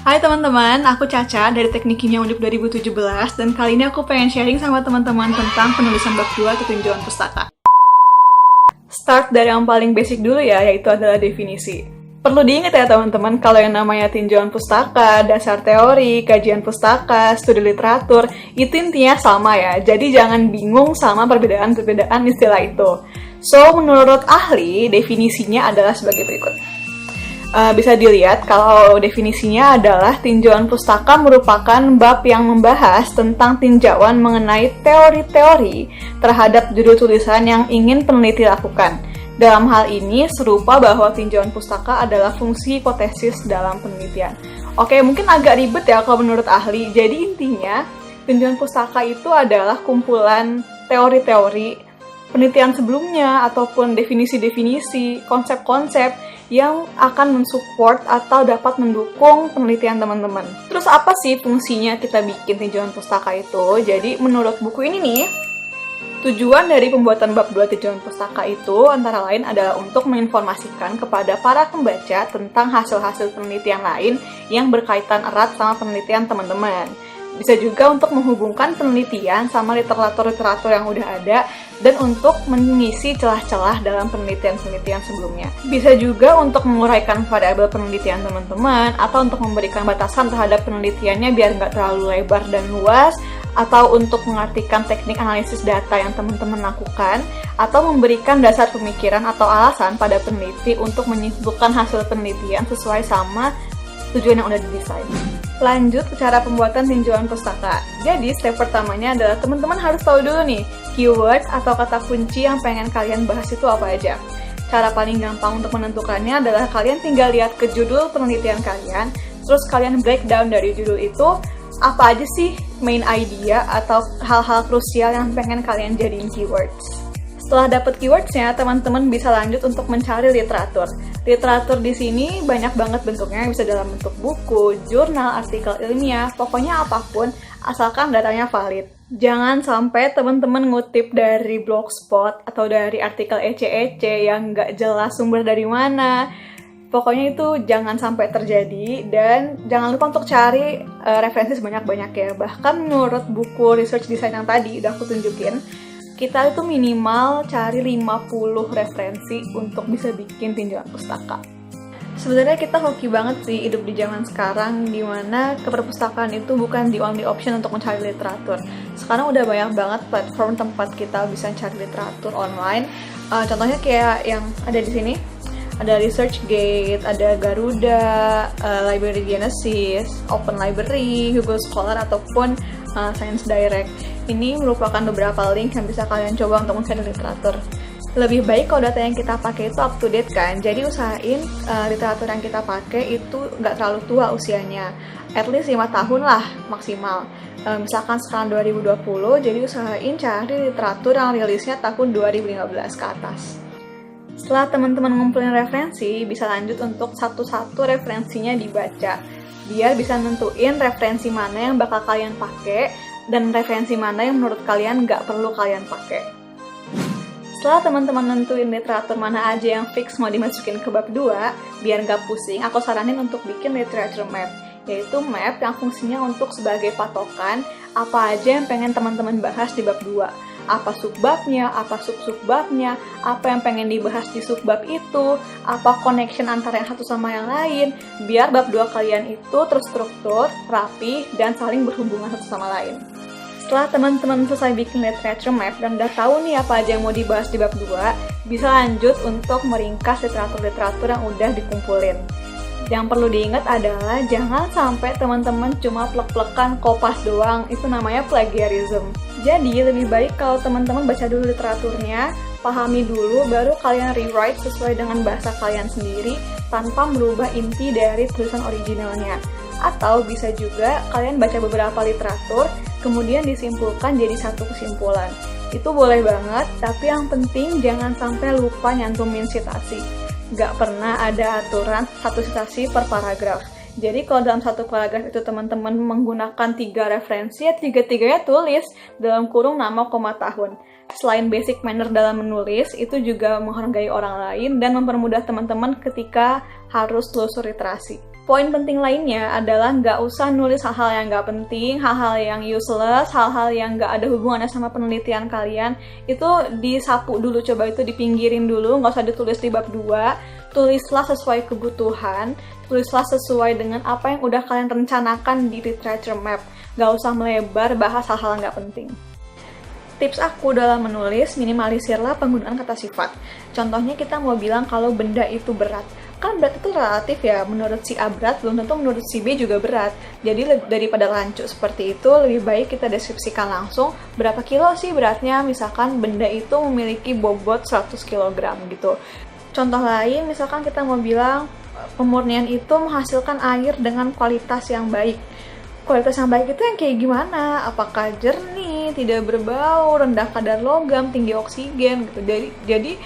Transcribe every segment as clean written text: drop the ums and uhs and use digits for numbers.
Hai teman-teman, aku Caca dari Teknik Kimia Undip 2017 dan kali ini aku pengen sharing sama teman-teman tentang penulisan bab 2 ketinjauan pustaka. Start dari yang paling basic dulu ya, yaitu adalah definisi. Perlu diingat ya teman-teman, kalau yang namanya tinjauan pustaka, dasar teori, kajian pustaka, studi literatur, itu intinya sama ya. Jadi jangan bingung sama perbedaan-perbedaan istilah itu. So, menurut ahli, definisinya adalah sebagai berikut. Bisa dilihat kalau definisinya adalah tinjauan pustaka merupakan bab yang membahas tentang tinjauan mengenai teori-teori terhadap judul tulisan yang ingin peneliti lakukan. Dalam hal ini, serupa bahwa tinjauan pustaka adalah fungsi hipotesis dalam penelitian. Oke, mungkin agak ribet ya kalau menurut ahli. Jadi intinya, tinjauan pustaka itu adalah kumpulan teori-teori penelitian sebelumnya ataupun definisi-definisi, konsep-konsep yang akan mensupport atau dapat mendukung penelitian teman-teman. Terus apa sih fungsinya kita bikin tinjauan pustaka itu? Jadi menurut buku ini nih, tujuan dari pembuatan bab 2 tinjauan pustaka itu antara lain adalah untuk menginformasikan kepada para pembaca tentang hasil-hasil penelitian lain yang berkaitan erat sama penelitian teman-teman. Bisa juga untuk menghubungkan penelitian sama literatur-literatur yang udah ada dan untuk mengisi celah-celah dalam penelitian-penelitian sebelumnya. Bisa juga untuk menguraikan variabel penelitian teman-teman atau untuk memberikan batasan terhadap penelitiannya biar nggak terlalu lebar dan luas, atau untuk mengartikan teknik analisis data yang teman-teman lakukan, atau memberikan dasar pemikiran atau alasan pada peneliti untuk menyimpulkan hasil penelitian sesuai sama tujuan yang udah didesain. Lanjut ke cara pembuatan tinjauan pustaka. Jadi, step pertamanya adalah teman-teman harus tahu dulu nih, keyword atau kata kunci yang pengen kalian bahas itu apa aja. Cara paling gampang untuk menentukannya adalah kalian tinggal lihat ke judul penelitian kalian, terus kalian breakdown dari judul itu, apa aja sih main idea atau hal-hal krusial yang pengen kalian jadiin keywords. Setelah dapat keywordsnya, teman-teman bisa lanjut untuk mencari literatur. Literatur di sini banyak banget bentuknya, bisa dalam bentuk buku, jurnal, artikel ilmiah, pokoknya apapun, asalkan datanya valid. Jangan sampai teman-teman ngutip dari blogspot atau dari artikel ece-ece yang nggak jelas sumber dari mana. Pokoknya itu jangan sampai terjadi, dan jangan lupa untuk cari referensi sebanyak-banyak ya. Bahkan menurut buku research design yang tadi udah aku tunjukin, kita itu minimal cari 50 referensi untuk bisa bikin tinjauan pustaka. Sebenarnya kita hoki banget sih hidup di zaman sekarang dimana keperpustakaan itu bukan the only option untuk mencari literatur. Sekarang udah banyak banget platform tempat kita bisa cari literatur online. Contohnya kayak yang ada di sini, ada ResearchGate, ada Garuda, Library Genesis, Open Library, Google Scholar, ataupun Science Direct. Ini merupakan beberapa link yang bisa kalian coba untuk mencari literatur. Lebih baik kalau data yang kita pakai itu up to date kan, jadi usahain literatur yang kita pakai itu nggak terlalu tua usianya, at least 5 tahun lah maksimal. Misalkan sekarang 2020, jadi usahain cari literatur yang rilisnya tahun 2015 ke atas. Setelah teman-teman ngumpulin referensi, bisa lanjut untuk satu-satu referensinya dibaca, biar bisa nentuin referensi mana yang bakal kalian pakai dan referensi mana yang menurut kalian nggak perlu kalian pakai. Setelah teman-teman nentuin literatur mana aja yang fix mau dimasukin ke bab 2, biar nggak pusing, aku saranin untuk bikin literature map, yaitu map yang fungsinya untuk sebagai patokan apa aja yang pengen teman-teman bahas di bab 2. Apa subbabnya, apa sub-subbabnya, apa yang pengen dibahas di subbab itu, apa connection antara yang satu sama yang lain, biar bab 2 kalian itu terstruktur, rapi, dan saling berhubungan satu sama lain. Setelah teman-teman selesai bikin literature map dan udah tahu nih apa aja yang mau dibahas di bab 2, bisa lanjut untuk meringkas literatur-literatur yang udah dikumpulin. Yang perlu diingat adalah jangan sampai teman-teman cuma plek-plekan kopas doang, itu namanya plagiarism. Jadi lebih baik kalau teman-teman baca dulu literaturnya, pahami dulu, baru kalian rewrite sesuai dengan bahasa kalian sendiri tanpa merubah inti dari tulisan originalnya. Atau bisa juga kalian baca beberapa literatur, kemudian disimpulkan jadi satu kesimpulan. Itu boleh banget, tapi yang penting jangan sampai lupa nyantumin citasi. Gak pernah ada aturan satu citasi per paragraf. Jadi kalau dalam satu paragraf itu teman-teman menggunakan 3 referensi, ya 3-3-nya tulis dalam kurung nama, koma, tahun. Selain basic manner dalam menulis, itu juga menghargai orang lain dan mempermudah teman-teman ketika harus telusur literasi. Poin penting lainnya adalah nggak usah nulis hal-hal yang nggak penting, hal-hal yang useless, hal-hal yang nggak ada hubungannya sama penelitian kalian. Itu disapu dulu, coba itu dipinggirin dulu, nggak usah ditulis di bab 2. Tulislah sesuai kebutuhan, tulislah sesuai dengan apa yang udah kalian rencanakan di literature map. Nggak usah melebar bahas hal-hal nggak penting. Tips aku dalam menulis, minimalisirlah penggunaan kata sifat. Contohnya kita mau bilang kalau benda itu berat. Kan berat itu relatif ya, menurut si A berat, belum tentu menurut si B juga berat. Jadi daripada rancu seperti itu, lebih baik kita deskripsikan langsung berapa kilo sih beratnya, misalkan benda itu memiliki bobot 100 kg gitu. Contoh lain, misalkan kita mau bilang pemurnian itu menghasilkan air dengan kualitas yang baik. Kualitas yang baik itu yang kayak gimana? Apakah jernih, tidak berbau, rendah kadar logam, tinggi oksigen gitu. Jadi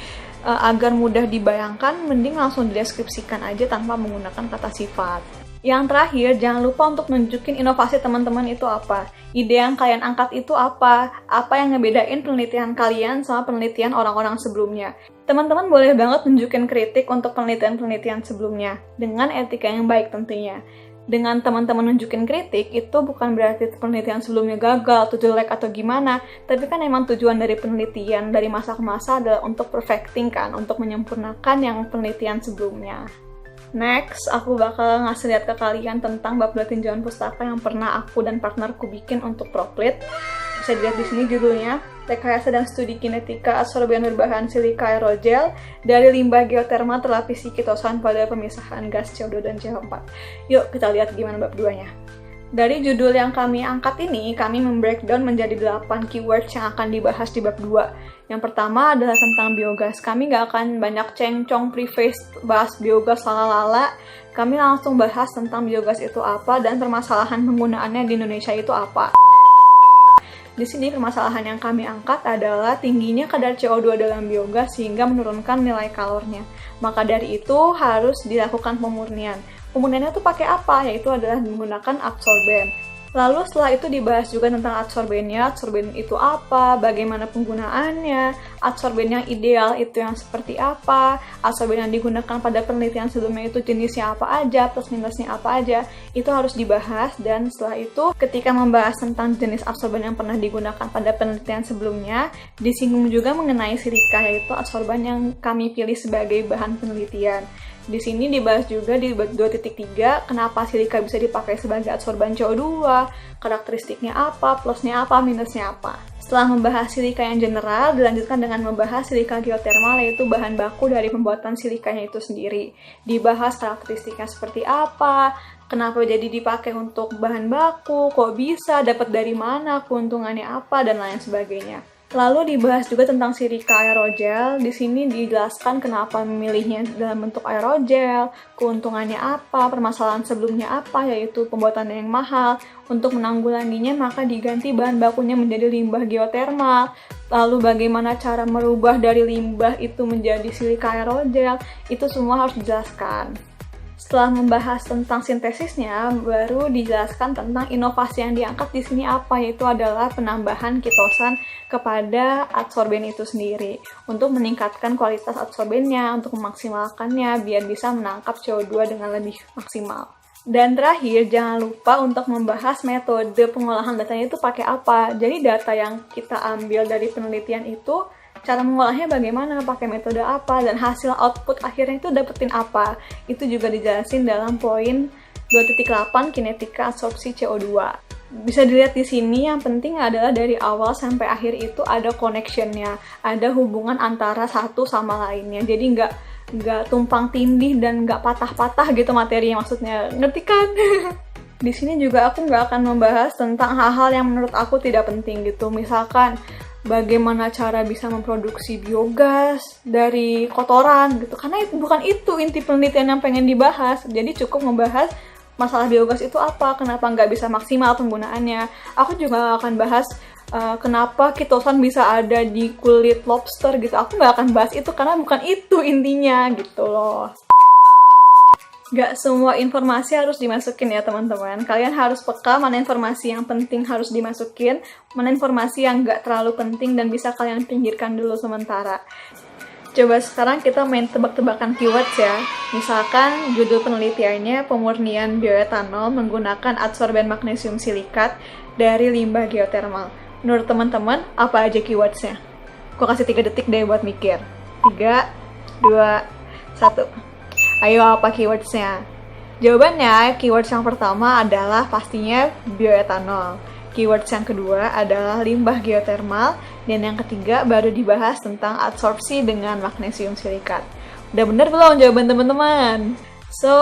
agar mudah dibayangkan, mending langsung dideskripsikan aja tanpa menggunakan kata sifat. Yang terakhir, jangan lupa untuk nunjukin inovasi teman-teman itu apa. Ide yang kalian angkat itu apa? Apa yang ngebedain penelitian kalian sama penelitian orang-orang sebelumnya? Teman-teman boleh banget nunjukin kritik untuk penelitian-penelitian sebelumnya, dengan etika yang baik tentunya. Dengan teman-teman nunjukin kritik, itu bukan berarti penelitian sebelumnya gagal, atau jelek, atau gimana. Tapi kan emang tujuan dari penelitian dari masa ke masa adalah untuk perfecting kan, untuk menyempurnakan yang penelitian sebelumnya. Next, aku bakal ngasih lihat ke kalian tentang bab 2 tinjauan pustaka yang pernah aku dan partnerku bikin untuk Proplit. Bisa dilihat di sini judulnya, Rekayasa dan Studi Kinetika Adsorben Berbahan Silika Aerogel dari Limbah Geotermal Terlapisi Kitosan pada Pemisahan Gas CO2 dan CH4. Yuk kita lihat gimana bab 2-nya. Dari judul yang kami angkat ini, kami membreakdown menjadi 8 keywords yang akan dibahas di bab 2. Yang pertama adalah tentang biogas. Kami nggak akan banyak cengcong preface bahas biogas lala-lala. Kami langsung bahas tentang biogas itu apa dan permasalahan penggunaannya di Indonesia itu apa. Di sini permasalahan yang kami angkat adalah tingginya kadar CO2 dalam biogas sehingga menurunkan nilai kalornya. Maka dari itu harus dilakukan pemurnian. Pemurniannya itu pakai apa? Yaitu adalah menggunakan adsorben. Lalu setelah itu dibahas juga tentang adsorbennya, adsorben itu apa, bagaimana penggunaannya, adsorben yang ideal itu yang seperti apa, adsorben yang digunakan pada penelitian sebelumnya itu jenisnya apa aja, plus minusnya apa aja, itu harus dibahas. Dan setelah itu ketika membahas tentang jenis adsorben yang pernah digunakan pada penelitian sebelumnya, disinggung juga mengenai silika, yaitu adsorben yang kami pilih sebagai bahan penelitian. Di sini dibahas juga di 2.3 kenapa silika bisa dipakai sebagai adsorban CO2, karakteristiknya apa, plusnya apa, minusnya apa. Setelah membahas silika yang general, dilanjutkan dengan membahas silika geotermal, yaitu bahan baku dari pembuatan silikanya itu sendiri. Dibahas karakteristiknya seperti apa, kenapa jadi dipakai untuk bahan baku, kok bisa, dapat dari mana, keuntungannya apa, dan lain sebagainya. Lalu dibahas juga tentang silika aerogel. Di sini dijelaskan kenapa memilihnya dalam bentuk aerogel, keuntungannya apa, permasalahan sebelumnya apa, yaitu pembuatannya yang mahal. Untuk menanggulanginya maka diganti bahan bakunya menjadi limbah geotermal. Lalu bagaimana cara merubah dari limbah itu menjadi silika aerogel, itu semua harus dijelaskan. Setelah membahas tentang sintesisnya, baru dijelaskan tentang inovasi yang diangkat di sini apa, yaitu adalah penambahan kitosan kepada adsorben itu sendiri untuk meningkatkan kualitas adsorbennya, untuk memaksimalkannya biar bisa menangkap CO2 dengan lebih maksimal. Dan terakhir, jangan lupa untuk membahas metode pengolahan datanya itu pakai apa. Jadi data yang kita ambil dari penelitian itu, cara mengolahnya bagaimana, pakai metode apa, dan hasil output akhirnya itu dapetin apa. Itu juga dijelasin dalam poin 2.8 kinetika absorpsi CO2. Bisa dilihat di sini, yang penting adalah dari awal sampai akhir itu ada connection-nya, ada hubungan antara satu sama lainnya. Jadi nggak tumpang tindih dan nggak patah-patah gitu materinya, maksudnya, ngerti kan? Di sini juga aku nggak akan membahas tentang hal-hal yang menurut aku tidak penting gitu. Misalkan bagaimana cara bisa memproduksi biogas dari kotoran gitu, karena bukan itu inti penelitian yang pengen dibahas. Jadi cukup membahas masalah biogas itu apa, kenapa nggak bisa maksimal penggunaannya. Aku juga akan bahas kenapa kitosan bisa ada di kulit lobster gitu. Aku nggak akan bahas itu karena bukan itu intinya gitu loh. Gak semua informasi harus dimasukin ya teman-teman. Kalian harus peka mana informasi yang penting harus dimasukin, mana informasi yang gak terlalu penting dan bisa kalian pinggirkan dulu sementara. Coba sekarang kita main tebak-tebakan keywords ya. Misalkan judul penelitiannya pemurnian bioetanol menggunakan adsorben magnesium silikat dari limbah geotermal. Menurut teman-teman, apa aja keywordsnya? Gue kasih 3 detik deh buat mikir. 3, 2, 1. Ayo, apa keywordsnya? Jawabannya, keywords yang pertama adalah pastinya bioetanol. Keywords yang kedua adalah limbah geotermal, dan yang ketiga baru dibahas tentang adsorpsi dengan magnesium silikat. Udah bener belum jawaban teman-teman? So,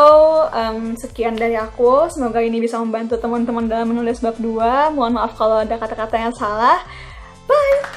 sekian dari aku. Semoga ini bisa membantu teman-teman dalam menulis bab 2. Mohon maaf kalau ada kata-kata yang salah. Bye!